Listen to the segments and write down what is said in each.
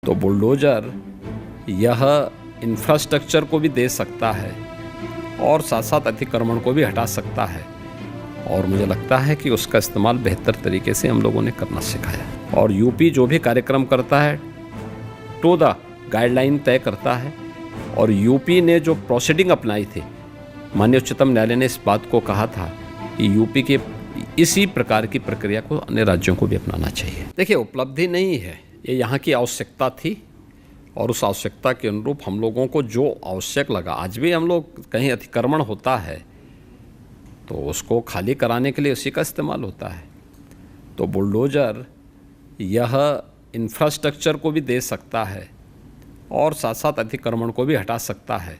तो बुलडोज़र यह इंफ्रास्ट्रक्चर को भी दे सकता है और साथ साथ अतिक्रमण को भी हटा सकता है, और मुझे लगता है कि उसका इस्तेमाल बेहतर तरीके से हम लोगों ने करना सिखाया। और यूपी जो भी कार्यक्रम करता है टू द गाइडलाइन तय करता है, और यूपी ने जो प्रोसीडिंग अपनाई थी, माननीय उच्चतम न्यायालय ने इस बात को कहा था कि यूपी के इसी प्रकार की प्रक्रिया को अन्य राज्यों को भी अपनाना चाहिए। देखिए, उपलब्धि नहीं है, ये यहाँ की आवश्यकता थी, और उस आवश्यकता के अनुरूप हम लोगों को जो आवश्यक लगा, आज भी हम लोग कहीं अतिक्रमण होता है तो उसको खाली कराने के लिए उसी का इस्तेमाल होता है। तो बुलडोज़र यह इंफ्रास्ट्रक्चर को भी दे सकता है और साथ साथ अतिक्रमण को भी हटा सकता है,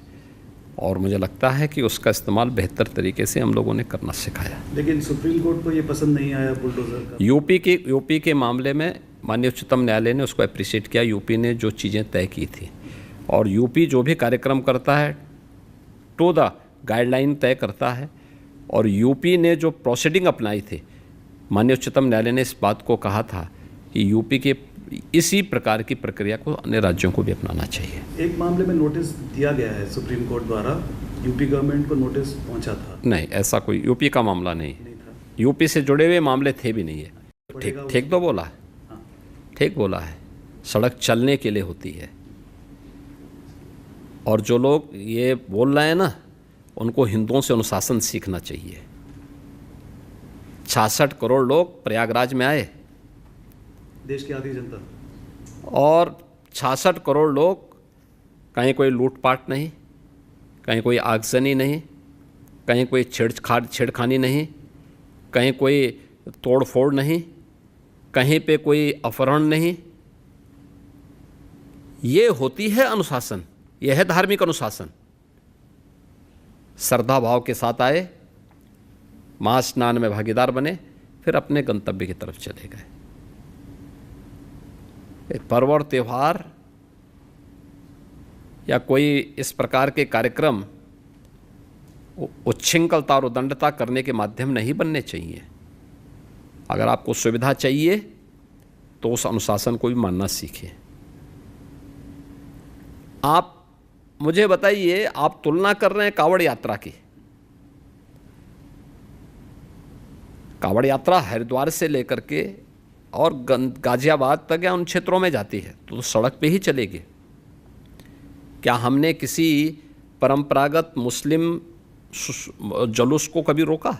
और मुझे लगता है कि उसका इस्तेमाल बेहतर तरीके से हम लोगों ने करना सिखाया। लेकिन सुप्रीम कोर्ट को ये पसंद नहीं आया बुलडोज़र का। यूपी के मामले में माननीय उच्चतम न्यायालय ने उसको अप्रिशिएट किया, यूपी ने जो चीज़ें तय की थी, और यूपी जो भी कार्यक्रम करता है टू द गाइडलाइन तय करता है, और यूपी ने जो प्रोसीडिंग अपनाई थी, माननीय उच्चतम न्यायालय ने इस बात को कहा था कि यूपी के इसी प्रकार की प्रक्रिया को अन्य राज्यों को भी अपनाना चाहिए। एक मामले में नोटिस दिया गया है सुप्रीम कोर्ट द्वारा, यूपी गवर्नमेंट को नोटिस पहुंचा था। नहीं, ऐसा कोई यूपी का मामला नहीं था। यूपी से जुड़े हुए मामले थे भी नहीं है। ठीक तो बोला है, ठीक बोला है। सड़क चलने के लिए होती है, और जो लोग ये बोल रहे हैं ना, उनको हिंदुओं से अनुशासन सीखना चाहिए। 66 करोड़ लोग प्रयागराज में आए, देश की आधी जनता, और 66 करोड़ लोग, कहीं कोई लूटपाट नहीं, कहीं कोई आगजनी नहीं, कहीं कोई छेड़खानी नहीं, कहीं कोई तोड़फोड़ नहीं, कहीं पे कोई अपहरण नहीं। ये होती है अनुशासन, यह है धार्मिक अनुशासन। श्रद्धा भाव के साथ आए, महास्नान में भागीदार बने, फिर अपने गंतव्य की तरफ चले गए। पर्व और त्यौहार या कोई इस प्रकार के कार्यक्रम उच्छृंखलता और उदंडता करने के माध्यम नहीं बनने चाहिए। अगर आपको सुविधा चाहिए तो उस अनुशासन को भी मानना सीखिए। आप मुझे बताइए, आप तुलना कर रहे हैं कांवड़ यात्रा की। कांवड़ यात्रा हरिद्वार से लेकर के और गाजियाबाद तक या उन क्षेत्रों में जाती है तो सड़क पे ही चलेगी। क्या हमने किसी परंपरागत मुस्लिम जुलूस को कभी रोका?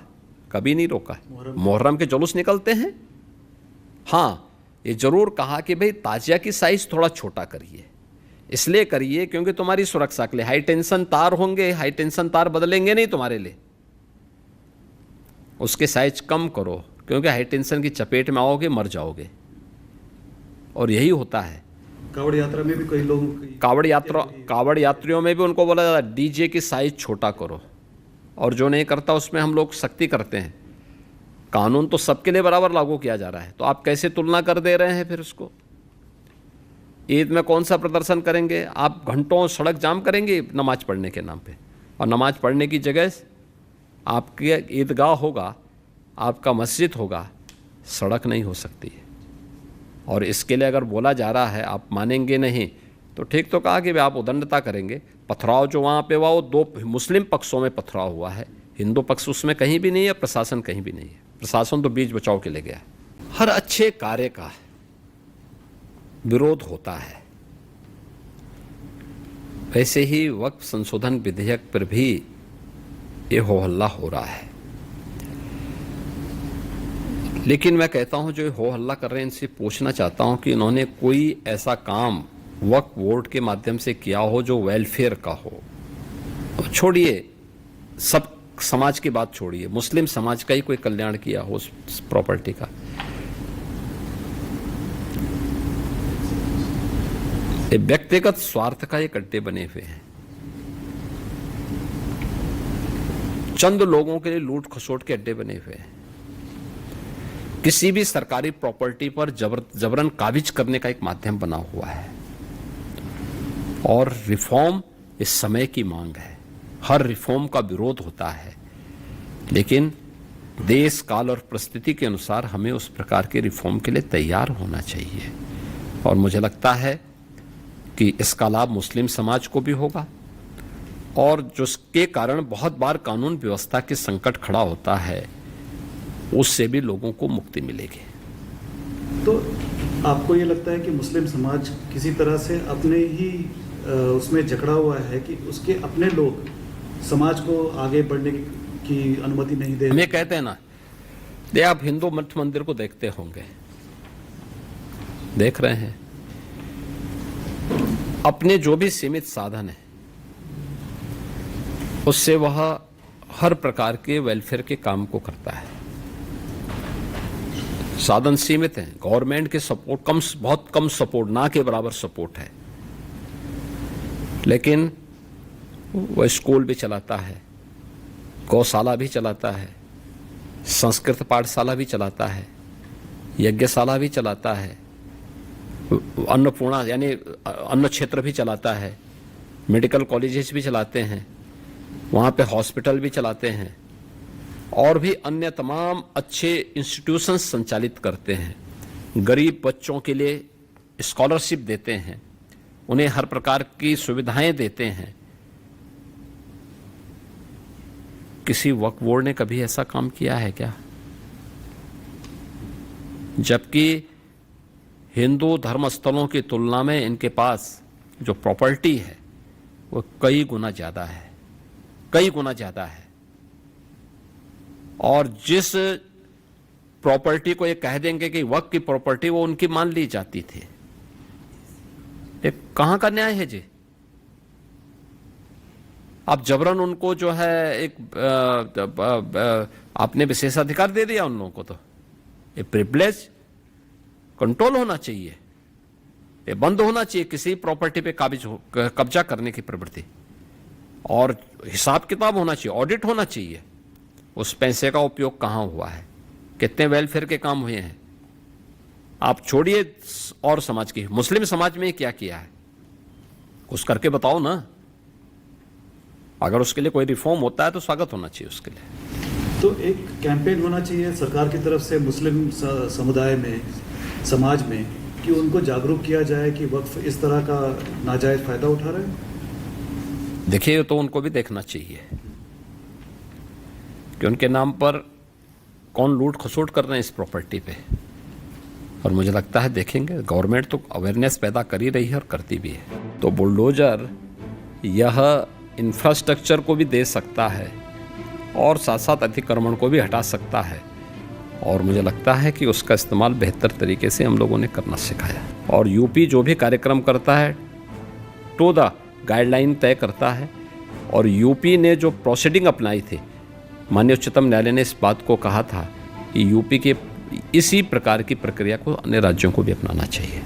कभी नहीं रोका। मुहर्रम के जुलूस निकलते हैं। हाँ, ये जरूर कहा कि भाई ताजिया की साइज थोड़ा छोटा करिए, इसलिए करिए क्योंकि तुम्हारी सुरक्षा के लिए हाई टेंशन तार होंगे, हाई टेंशन तार बदलेंगे नहीं तुम्हारे लिए, उसके साइज कम करो, क्योंकि हाई टेंशन की चपेट में आओगे मर जाओगे। और यही होता है। कांवड़ यात्रा में भी कई लोग, कांवड़ यात्रियों में भी उनको बोला जाता है डीजे की साइज छोटा करो, और जो नहीं करता उसमें हम लोग सख्ती करते हैं। कानून तो सबके लिए बराबर लागू किया जा रहा है, तो आप कैसे तुलना कर दे रहे हैं फिर उसको? ईद में कौन सा प्रदर्शन करेंगे? आप घंटों सड़क जाम करेंगे नमाज पढ़ने के नाम पे, और नमाज पढ़ने की जगह आपके ईदगाह होगा, आपका मस्जिद होगा, सड़क नहीं हो सकती है। और इसके लिए अगर बोला जा रहा है, आप मानेंगे नहीं तो ठीक तो कहा कि आप उदंडता करेंगे। पथराव जो वहाँ पे हुआ वो दो मुस्लिम पक्षों में पथराव हुआ है, हिंदू पक्ष उसमें कहीं भी नहीं है, प्रशासन कहीं भी नहीं है। प्रशासन तो बीच बचाव के लिए गया। हर अच्छे कार्य का विरोध होता है, वैसे ही वक्फ संशोधन विधेयक पर भी ये हो हल्ला हो रहा है। लेकिन मैं कहता हूं जो हो हल्ला कर रहे हैं इनसे पूछना चाहता हूं कि इन्होंने कोई ऐसा काम वक्फ बोर्ड के माध्यम से किया हो जो वेलफेयर का हो। छोड़िए, सब समाज की बात छोड़िए, मुस्लिम समाज का ही कोई कल्याण किया हो उस प्रॉपर्टी का। ये व्यक्तिगत स्वार्थ का ये अड्डे बने हुए हैं। चंद लोगों के लिए लूट खसोट के अड्डे बने हुए हैं। किसी भी सरकारी प्रॉपर्टी पर जबरन काबिज करने का एक माध्यम बना हुआ है। और रिफॉर्म इस समय की मांग है, हर रिफॉर्म का विरोध होता है, लेकिन देश काल और परिस्थिति के अनुसार हमें उस प्रकार के रिफॉर्म के लिए तैयार होना चाहिए। और मुझे लगता है कि इसका लाभ मुस्लिम समाज को भी होगा और जिसके कारण बहुत बार कानून व्यवस्था के संकट खड़ा होता है उससे भी लोगों को मुक्ति मिलेगी। तो आपको ये लगता है कि मुस्लिम समाज किसी तरह से अपने ही उसमें जकड़ा हुआ है कि उसके अपने लोग समाज को आगे बढ़ने की अनुमति नहीं दे? हम ये कहते हैं ना, आप हिंदू मठ मंदिर को देखते होंगे, देख रहे हैं, अपने जो भी सीमित साधन है उससे वह हर प्रकार के वेलफेयर के काम को करता है। साधन सीमित हैं, गवर्नमेंट के सपोर्ट कम, बहुत कम सपोर्ट, ना के बराबर सपोर्ट है, लेकिन वह स्कूल भी चलाता है, गौशाला भी चलाता है, संस्कृत पाठशाला भी चलाता है, यज्ञशाला भी चलाता है, अन्नपूर्णा यानी अन्न क्षेत्र भी चलाता है, मेडिकल कॉलेजेस भी चलाते हैं, वहाँ पे हॉस्पिटल भी चलाते हैं और भी अन्य तमाम अच्छे इंस्टीट्यूशंस संचालित करते हैं। गरीब बच्चों के लिए स्कॉलरशिप देते हैं, उन्हें हर प्रकार की सुविधाएं देते हैं। किसी वक्फ बोर्ड ने कभी ऐसा काम किया है क्या? जबकि हिंदू धर्मस्थलों की तुलना में इनके पास जो प्रॉपर्टी है वो कई गुना ज़्यादा है, कई गुना ज़्यादा है। और जिस प्रॉपर्टी को ये कह देंगे कि वक्फ की प्रॉपर्टी, वो उनकी मान ली जाती थी। ये कहाँ का न्याय है जी? आप जबरन उनको जो है आपने विशेषाधिकार दे दिया उन लोगों को। तो ये प्रिविलेज कंट्रोल होना चाहिए, ये बंद होना चाहिए किसी प्रॉपर्टी पे कब्जा करने की प्रवृत्ति, और हिसाब किताब होना चाहिए, ऑडिट होना चाहिए। उस पैसे का उपयोग कहाँ हुआ है, कितने वेलफेयर के काम हुए हैं। आप छोड़िए और समाज की, मुस्लिम समाज में क्या किया है कुछ करके बताओ ना। अगर उसके लिए कोई रिफॉर्म होता है तो स्वागत होना चाहिए उसके लिए। तो एक कैंपेन होना चाहिए सरकार की तरफ से मुस्लिम समुदाय में, समाज में, कि उनको जागरूक किया जाए कि वक्फ इस तरह का नाजायज फायदा उठा रहे हैं। देखिए, तो उनको भी देखना चाहिए कि उनके नाम पर कौन लूट खसोट कर रहे हैं इस प्रॉपर्टी पे। और मुझे लगता है देखेंगे, गवर्नमेंट तो अवेयरनेस पैदा कर ही रही है और करती भी है। तो बुलडोजर यह इंफ्रास्ट्रक्चर को भी दे सकता है और साथ साथ अतिक्रमण को भी हटा सकता है, और मुझे लगता है कि उसका इस्तेमाल बेहतर तरीके से हम लोगों ने करना सिखाया। और यूपी जो भी कार्यक्रम करता है टू द गाइडलाइन तय करता है, और यूपी ने जो प्रोसीडिंग अपनाई थी, माननीय उच्चतम न्यायालय ने इस बात को कहा था कि यूपी के इसी प्रकार की प्रक्रिया को अन्य राज्यों को भी अपनाना चाहिए।